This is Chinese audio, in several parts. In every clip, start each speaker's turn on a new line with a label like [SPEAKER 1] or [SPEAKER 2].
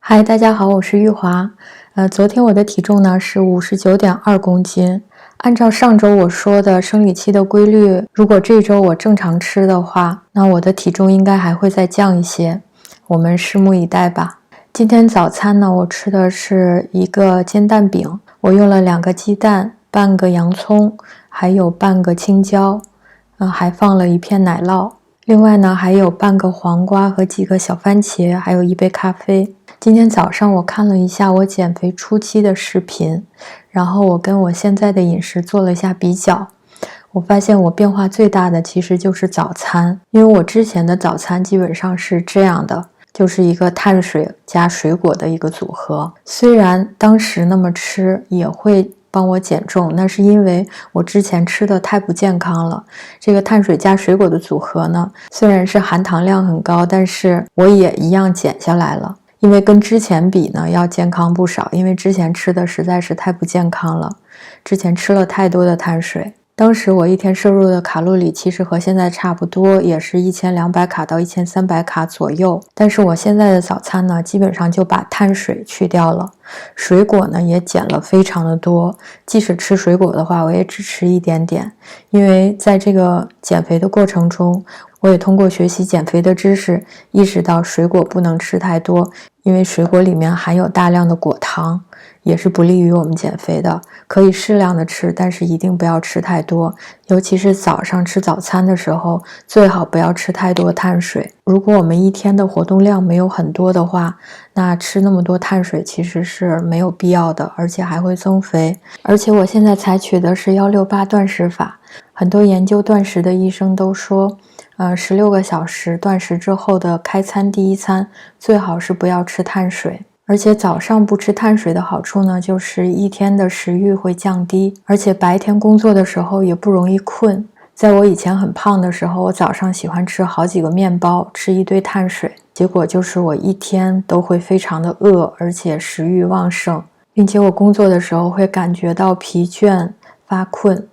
[SPEAKER 1] 嗨，大家好，我是玉华。昨天我的体重呢是59.2公斤。按照上周我说的生理期的规律，如果这周我正常吃的话，那我的体重应该还会再降一些。我们拭目以待吧。今天早餐呢，我吃的是一个煎蛋饼，我用了2个鸡蛋、半个洋葱，还有半个青椒，还放了1片奶酪。另外呢，还有半个黄瓜和几个小番茄，还有1杯咖啡。今天早上我看了一下我减肥初期的视频，然后我跟我现在的饮食做了一下比较，我发现我变化最大的其实就是早餐，因为我之前的早餐基本上是这样的，就是一个碳水加水果的一个组合。虽然当时那么吃也会帮我减重，那是因为我之前吃的太不健康了。这个碳水加水果的组合呢，虽然是含糖量很高，但是我也一样减下来了。因为跟之前比呢，要健康不少，因为之前吃的实在是太不健康了，之前吃了太多的碳水。当时我一天摄入的卡路里其实和现在差不多，也是1200卡到1300卡左右。但是我现在的早餐呢，基本上就把碳水去掉了，水果呢也减了非常的多。即使吃水果的话，我也只吃一点点，因为在这个减肥的过程中，我也通过学习减肥的知识，意识到水果不能吃太多，因为水果里面含有大量的果糖，也是不利于我们减肥的。可以适量的吃，但是一定不要吃太多，尤其是早上吃早餐的时候，最好不要吃太多碳水。如果我们一天的活动量没有很多的话，那吃那么多碳水其实是没有必要的，而且还会增肥。而且我现在采取的是168断食法，很多研究断食的医生都说16个小时断食之后的开餐第一餐最好是不要吃碳水。而且早上不吃碳水的好处呢，就是一天的食欲会降低，而且白天工作的时候也不容易困。在我以前很胖的时候，我早上喜欢吃好几个面包，吃一堆碳水，结果就是我一天都会非常的饿，而且食欲旺盛，并且我工作的时候会感觉到疲倦、发困。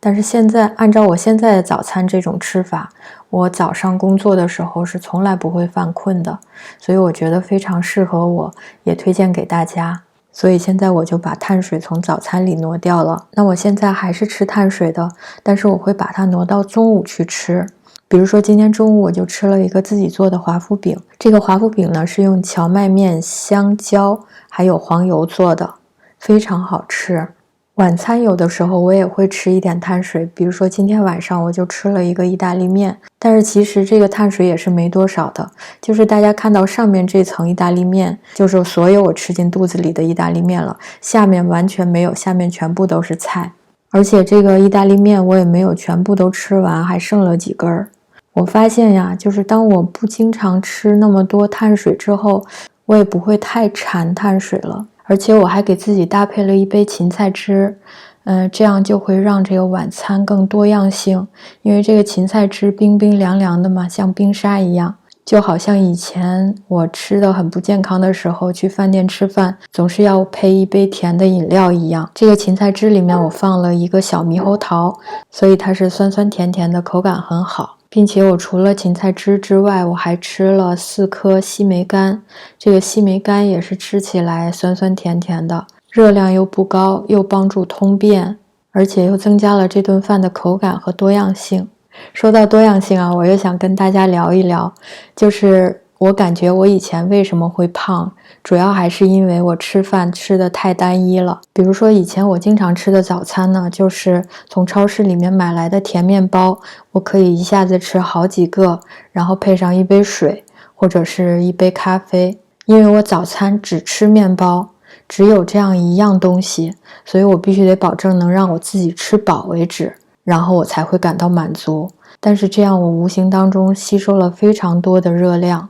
[SPEAKER 1] 但是现在按照我现在的早餐这种吃法，我早上工作的时候是从来不会犯困的，所以我觉得非常适合我，也推荐给大家。所以现在我就把碳水从早餐里挪掉了。那我现在还是吃碳水的，但是我会把它挪到中午去吃。比如说今天中午我就吃了一个自己做的华夫饼，这个华夫饼呢是用荞麦面、香蕉还有黄油做的，非常好吃。晚餐有的时候我也会吃一点碳水，比如说今天晚上我就吃了一个意大利面，但是其实这个碳水也是没多少的，就是大家看到上面这层意大利面，就是所有我吃进肚子里的意大利面了，下面完全没有，下面全部都是菜。而且这个意大利面我也没有全部都吃完，还剩了几根儿。我发现呀，就是当我不经常吃那么多碳水之后，我也不会太馋碳水了。而且我还给自己搭配了1杯芹菜汁，这样就会让这个晚餐更多样性。因为这个芹菜汁冰冰凉凉的嘛，像冰沙一样，就好像以前我吃的很不健康的时候，去饭店吃饭总是要配1杯甜的饮料一样。这个芹菜汁里面我放了1个小猕猴桃，所以它是酸酸甜甜的，口感很好。并且我除了芹菜汁之外，我还吃了4颗西梅干，这个西梅干也是吃起来酸酸甜甜的，热量又不高，又帮助通便，而且又增加了这顿饭的口感和多样性。说到多样性啊，我又想跟大家聊一聊，就是我感觉我以前为什么会胖，主要还是因为我吃饭吃的太单一了。比如说以前我经常吃的早餐呢，就是从超市里面买来的甜面包，我可以一下子吃好几个，然后配上1杯水或者是1杯咖啡。因为我早餐只吃面包，只有这样一样东西，所以我必须得保证能让我自己吃饱为止，然后我才会感到满足。但是这样我无形当中吸收了非常多的热量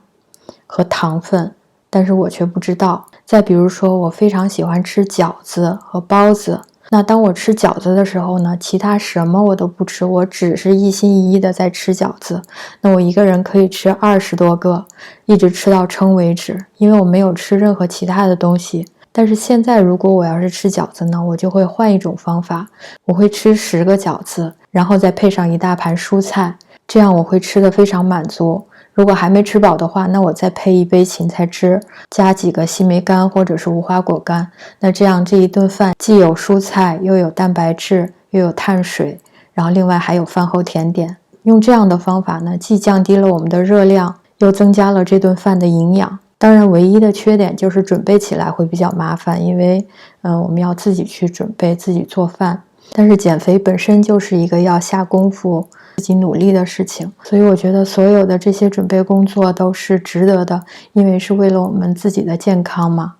[SPEAKER 1] 和糖分，但是我却不知道。再比如说我非常喜欢吃饺子和包子，那当我吃饺子的时候呢，其他什么我都不吃，我只是一心一意的在吃饺子。那我一个人可以吃20多个，一直吃到撑为止，因为我没有吃任何其他的东西。但是现在如果我要是吃饺子呢，我就会换一种方法，我会吃10个饺子，然后再配上一大盘蔬菜，这样我会吃得非常满足。如果还没吃饱的话，那我再配一杯芹菜汁，加几个西梅干或者是无花果干。那这样这一顿饭既有蔬菜，又有蛋白质，又有碳水，然后另外还有饭后甜点。用这样的方法呢，既降低了我们的热量，又增加了这顿饭的营养。当然，唯一的缺点就是准备起来会比较麻烦，因为我们要自己去准备，自己做饭。但是减肥本身就是一个要下功夫、自己努力的事情，所以我觉得所有的这些准备工作都是值得的，因为是为了我们自己的健康嘛。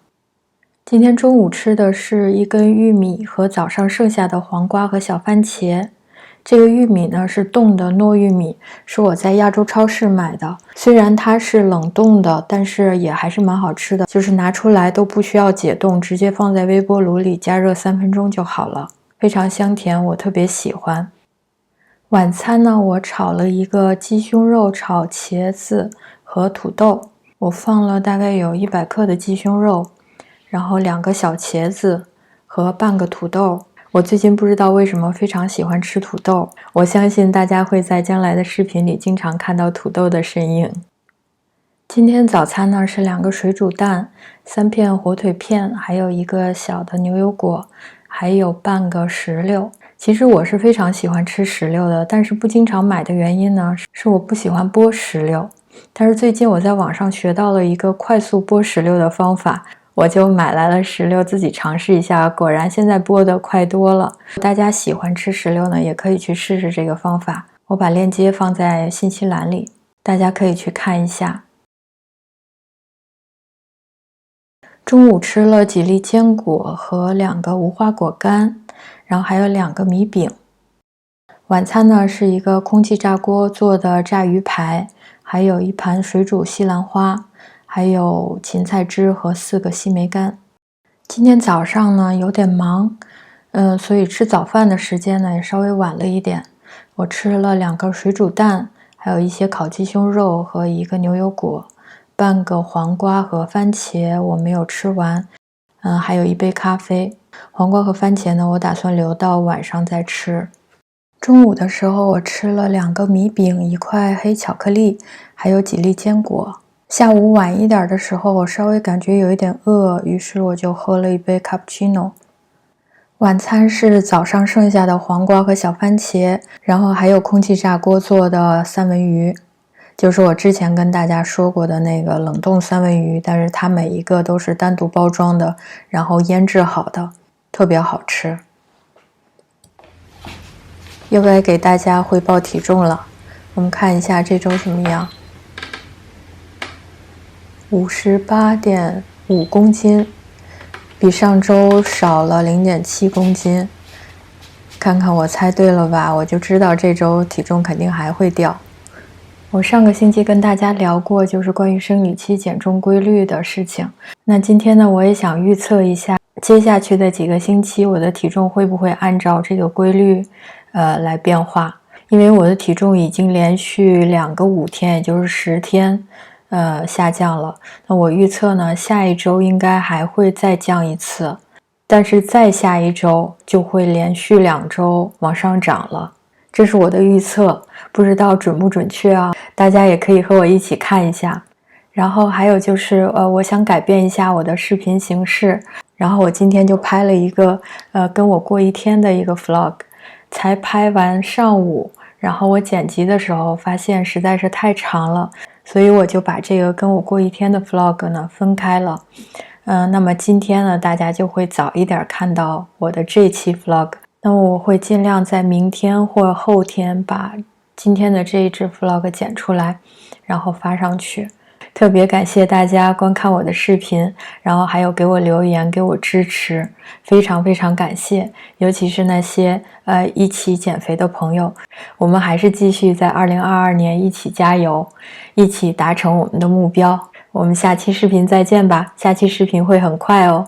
[SPEAKER 1] 今天中午吃的是一根玉米和早上剩下的黄瓜和小番茄。这个玉米呢是冻的糯玉米，是我在亚洲超市买的。虽然它是冷冻的，但是也还是蛮好吃的，就是拿出来都不需要解冻，直接放在微波炉里加热3分钟就好了。非常香甜，我特别喜欢。晚餐呢，我炒了一个鸡胸肉炒茄子和土豆，我放了大概有100克的鸡胸肉，然后2个小茄子和半个土豆。我最近不知道为什么非常喜欢吃土豆，我相信大家会在将来的视频里经常看到土豆的身影。今天早餐呢是2个水煮蛋、3片火腿片，还有1个小的牛油果，还有半个石榴。其实我是非常喜欢吃石榴的，但是不经常买的原因呢，是我不喜欢剥石榴。但是最近我在网上学到了一个快速剥石榴的方法，我就买来了石榴自己尝试一下，果然现在剥得快多了。大家喜欢吃石榴呢，也可以去试试这个方法。我把链接放在信息栏里，大家可以去看一下。中午吃了几粒坚果和2个无花果干，然后还有2个米饼。晚餐呢是一个空气炸锅做的炸鱼排，还有1盘水煮西兰花，还有芹菜汁和4个西梅干。今天早上呢有点忙，所以吃早饭的时间呢也稍微晚了一点。我吃了2个水煮蛋，还有一些烤鸡胸肉和1个牛油果。半个黄瓜和番茄我没有吃完，还有1杯咖啡。黄瓜和番茄呢，我打算留到晚上再吃。中午的时候，我吃了2个米饼、1块黑巧克力，还有几粒坚果。下午晚一点的时候，我稍微感觉有一点饿，于是我就喝了1杯 cappuccino。晚餐是早上剩下的黄瓜和小番茄，然后还有空气炸锅做的三文鱼。就是我之前跟大家说过的那个冷冻三文鱼，但是它每一个都是单独包装的，然后腌制好的，特别好吃。又该给大家汇报体重了，我们看一下这周怎么样。58.5公斤，比上周少了0.7公斤。看看我猜对了吧？我就知道这周体重肯定还会掉。我上个星期跟大家聊过，就是关于生理期减重规律的事情。那今天呢，我也想预测一下，接下去的几个星期我的体重会不会按照这个规律，来变化。因为我的体重已经连续2个5天，也就是10天，下降了。那我预测呢，下一周应该还会再降一次，但是再下一周就会连续2周往上涨了。这是我的预测，不知道准不准确啊？大家也可以和我一起看一下。然后还有就是，我想改变一下我的视频形式。然后我今天就拍了一个，跟我过一天的一个 vlog， 才拍完上午，然后我剪辑的时候发现实在是太长了，所以我就把这个跟我过一天的 vlog 呢分开了。那么今天呢，大家就会早一点看到我的这期 vlog。那么我会尽量在明天或后天把今天的这一支 vlog 剪出来，然后发上去。特别感谢大家观看我的视频，然后还有给我留言给我支持，非常非常感谢。尤其是那些一起减肥的朋友，我们还是继续在2022年一起加油，一起达成我们的目标。我们下期视频再见吧，下期视频会很快哦。